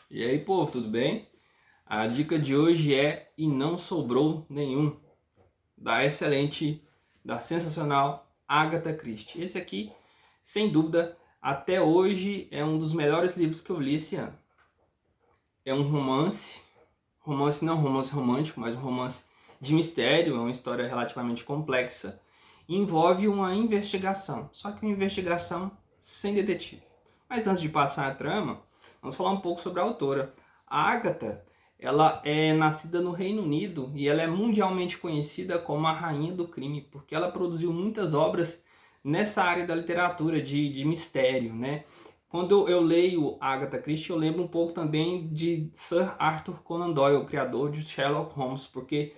E aí, povo, tudo bem? A dica de hoje é E Não Sobrou Nenhum, da sensacional Agatha Christie. Esse aqui, sem dúvida, até hoje é um dos melhores livros que eu li esse ano. É um romance não romance romântico, mas um romance de mistério, é uma história relativamente complexa. Envolve uma investigação, só que uma investigação sem detetive. Mas antes de passar a trama, vamos falar um pouco sobre a autora. A Agatha, ela é nascida no Reino Unido e ela é mundialmente conhecida como a rainha do crime, porque ela produziu muitas obras nessa área da literatura de mistério, né? Quando eu leio Agatha Christie, eu lembro um pouco também de Sir Arthur Conan Doyle, o criador de Sherlock Holmes, porque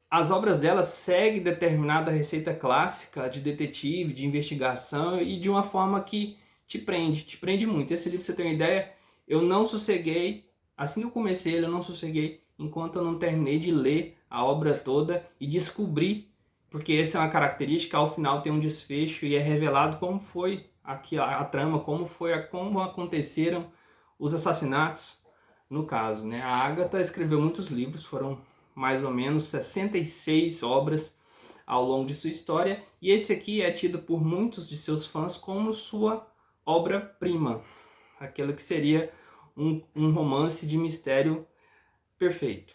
as obras dela seguem determinada receita clássica de detetive, de investigação e de uma forma que te prende muito. Esse livro, pra você ter uma ideia, eu não sosseguei, assim que eu comecei ele, eu não sosseguei enquanto eu não terminei de ler a obra toda e descobrir, porque essa é uma característica, ao final tem um desfecho e é revelado como foi aqui a trama, como aconteceram os assassinatos no caso, né? A Agatha escreveu muitos livros, foram mais ou menos 66 obras ao longo de sua história, e esse aqui é tido por muitos de seus fãs como sua obra-prima, aquilo que seria um romance de mistério perfeito.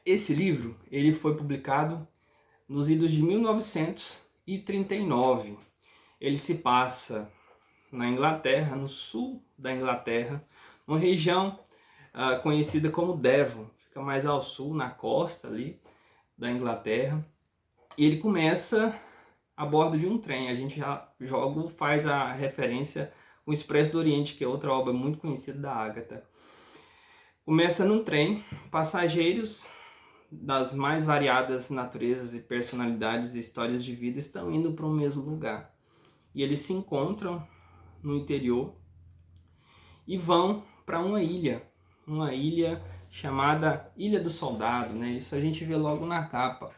Esse livro ele foi publicado nos idos de 1939. Ele se passa na Inglaterra, no sul da Inglaterra, uma região conhecida como Devon, fica mais ao sul, na costa ali da Inglaterra. E ele começa a bordo de um trem. A gente faz a referência com o Expresso do Oriente, que é outra obra muito conhecida da Agatha. Começa num trem, passageiros das mais variadas naturezas e personalidades e histórias de vida estão indo para o mesmo lugar. E eles se encontram no interior e vão para uma ilha chamada Ilha do Soldado, né? Isso a gente vê logo na capa.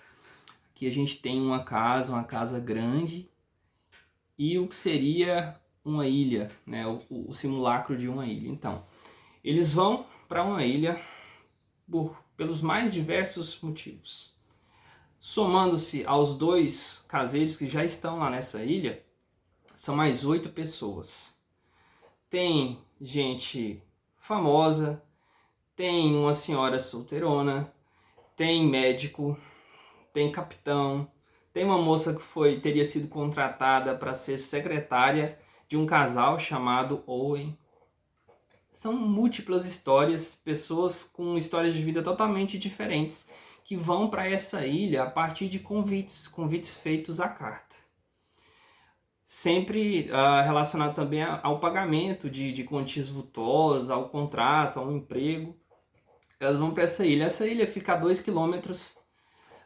Aqui a gente tem uma casa grande e o que seria uma ilha, né? O simulacro de uma ilha. Então, eles vão para uma ilha pelos mais diversos motivos. Somando-se aos dois caseiros que já estão lá nessa ilha, são mais 8 pessoas. Tem gente famosa, tem uma senhora solteirona, tem médico, tem capitão, tem uma moça que teria sido contratada para ser secretária de um casal chamado Owen. São múltiplas histórias, pessoas com histórias de vida totalmente diferentes que vão para essa ilha a partir de convites feitos à carta. Sempre relacionado também ao pagamento de quantias vultosas, ao contrato, ao emprego. Elas vão para essa ilha. Essa ilha fica a 2 quilômetros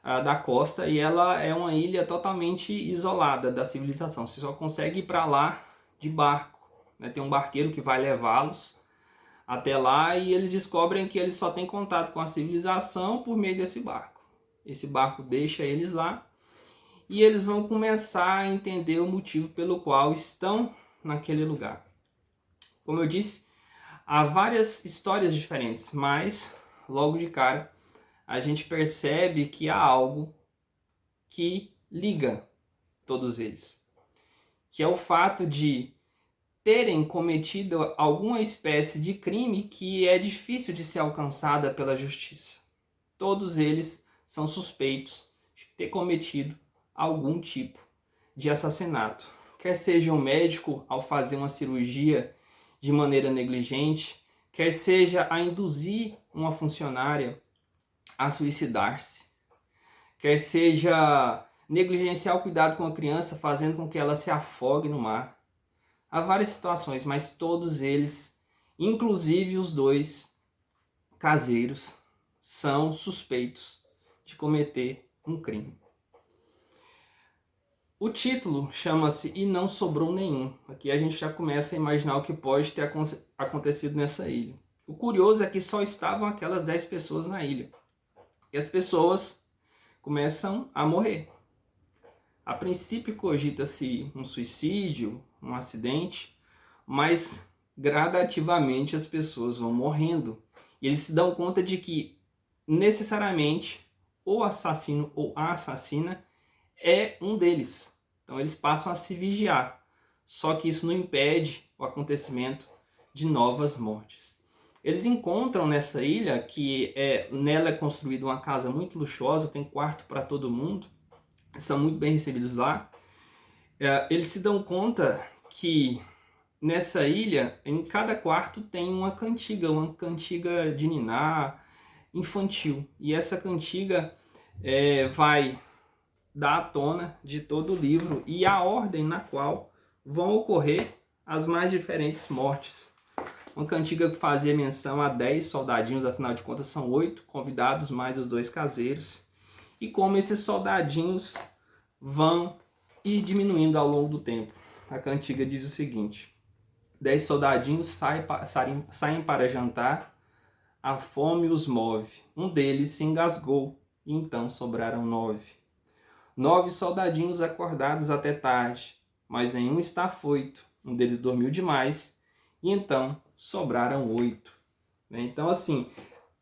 da costa e ela é uma ilha totalmente isolada da civilização. Você só consegue ir para lá de barco, né? Tem um barqueiro que vai levá-los até lá e eles descobrem que eles só têm contato com a civilização por meio desse barco. Esse barco deixa eles lá e eles vão começar a entender o motivo pelo qual estão naquele lugar. Como eu disse, há várias histórias diferentes, mas logo de cara a gente percebe que há algo que liga todos eles, que é o fato de terem cometido alguma espécie de crime que é difícil de ser alcançada pela justiça. Todos eles são suspeitos de ter cometido algum tipo de assassinato. Quer seja um médico ao fazer uma cirurgia de maneira negligente, quer seja a induzir uma funcionária a suicidar-se, quer seja negligenciar o cuidado com a criança, fazendo com que ela se afogue no mar. Há várias situações, mas todos eles, inclusive os dois caseiros, são suspeitos de cometer um crime. O título chama-se E Não Sobrou Nenhum. Aqui a gente já começa a imaginar o que pode ter acontecido nessa ilha. O curioso é que só estavam aquelas 10 pessoas na ilha. E as pessoas começam a morrer. A princípio cogita-se um suicídio, um acidente, mas gradativamente as pessoas vão morrendo. E eles se dão conta de que necessariamente o assassino ou a assassina é um deles. Então eles passam a se vigiar. Só que isso não impede o acontecimento de novas mortes. Eles encontram nessa ilha, nela é construída uma casa muito luxuosa, tem quarto para todo mundo, são muito bem recebidos lá. Eles se dão conta que nessa ilha, em cada quarto tem uma cantiga de niná infantil. E essa cantiga vai dar a tona de todo o livro e a ordem na qual vão ocorrer as mais diferentes mortes. Uma cantiga que fazia menção a 10 soldadinhos, afinal de contas são 8 convidados mais os 2 caseiros. E como esses soldadinhos vão ir diminuindo ao longo do tempo. A cantiga diz o seguinte: 10 soldadinhos saem para jantar, a fome os move. Um deles se engasgou, e então sobraram 9. 9 soldadinhos acordados até tarde, mas nenhum está afoito. Um deles dormiu demais, e então sobraram 8. Então, assim,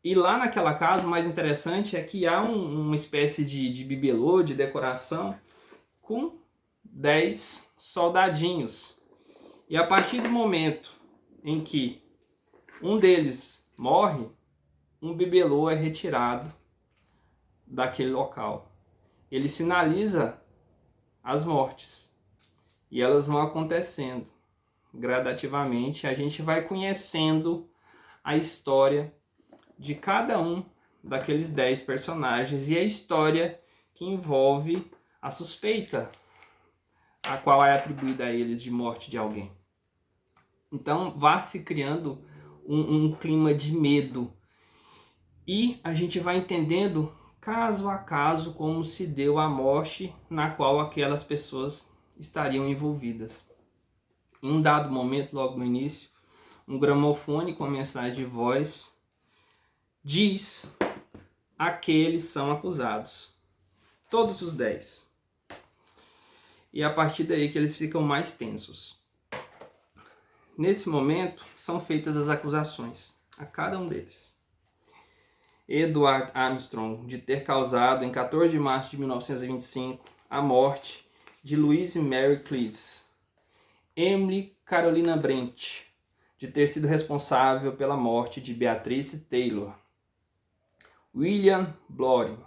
e lá naquela casa, o mais interessante é que há uma espécie de bibelô, de decoração, com 10 soldadinhos. E a partir do momento em que um deles morre, um bibelô é retirado daquele local. Ele sinaliza as mortes. E elas vão acontecendo gradativamente. A gente vai conhecendo a história de cada um daqueles 10 personagens e a história que envolve a suspeita a qual é atribuída a eles de morte de alguém. Então vai se criando um clima de medo e a gente vai entendendo caso a caso como se deu a morte na qual aquelas pessoas estariam envolvidas. Em um dado momento, logo no início, um gramofone com a mensagem de voz diz: aqueles são acusados. Todos os 10. E é a partir daí que eles ficam mais tensos. Nesse momento, são feitas as acusações a cada um deles. Edward Armstrong, de ter causado, em 14 de março de 1925, a morte de Louise Mary Cleese. Emily Carolina Brent, de ter sido responsável pela morte de Beatrice Taylor. William Bloring,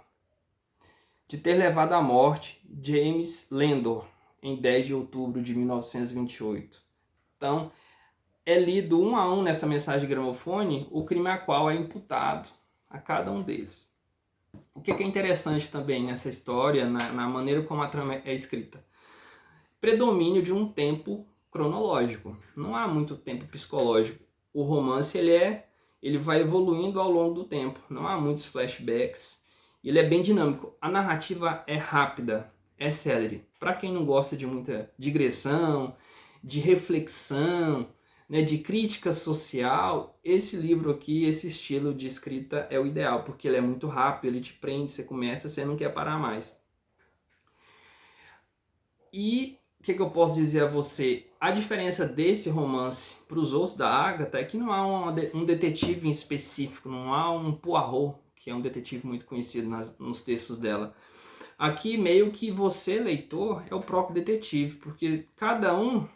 de ter levado à morte James Landor, em 10 de outubro de 1928. Então, é lido um a um nessa mensagem de gramofone o crime a qual é imputado a cada um deles. O que é interessante também nessa história, na maneira como a trama é escrita? Predomínio de um tempo cronológico. Não há muito tempo psicológico. O romance ele vai evoluindo ao longo do tempo. Não há muitos flashbacks. Ele é bem dinâmico. A narrativa é rápida, é célere. Para quem não gosta de muita digressão, de reflexão, né, de crítica social, esse livro aqui, esse estilo de escrita é o ideal, porque ele é muito rápido, ele te prende, você começa, você não quer parar mais. E o que eu posso dizer a você? A diferença desse romance para os outros da Agatha é que não há um detetive em específico, não há um Poirot, que é um detetive muito conhecido nos textos dela. Aqui meio que você, leitor, é o próprio detetive, porque cada um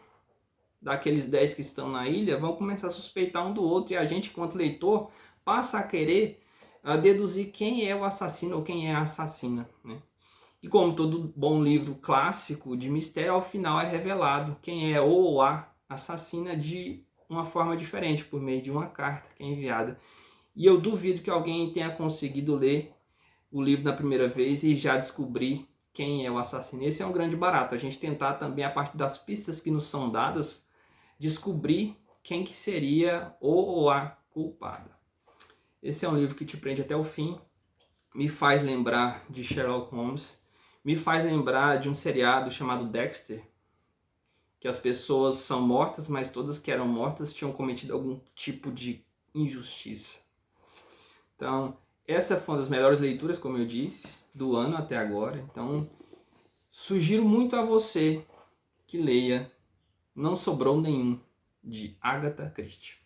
daqueles 10 que estão na ilha vão começar a suspeitar um do outro e a gente, enquanto leitor, passa a querer deduzir quem é o assassino ou quem é a assassina, né? E como todo bom livro clássico de mistério, ao final é revelado quem é ou a assassina de uma forma diferente, por meio de uma carta que é enviada. E eu duvido que alguém tenha conseguido ler o livro na primeira vez e já descobrir quem é o assassino. Esse é um grande barato, a gente tentar também, a partir das pistas que nos são dadas, descobrir quem que seria o ou a culpada. Esse é um livro que te prende até o fim, me faz lembrar de Sherlock Holmes, me faz lembrar de um seriado chamado Dexter, que as pessoas são mortas, mas todas que eram mortas tinham cometido algum tipo de injustiça. Então, essa foi uma das melhores leituras, como eu disse, do ano até agora. Então, sugiro muito a você que leia Não Sobrou Nenhum, de Agatha Christie.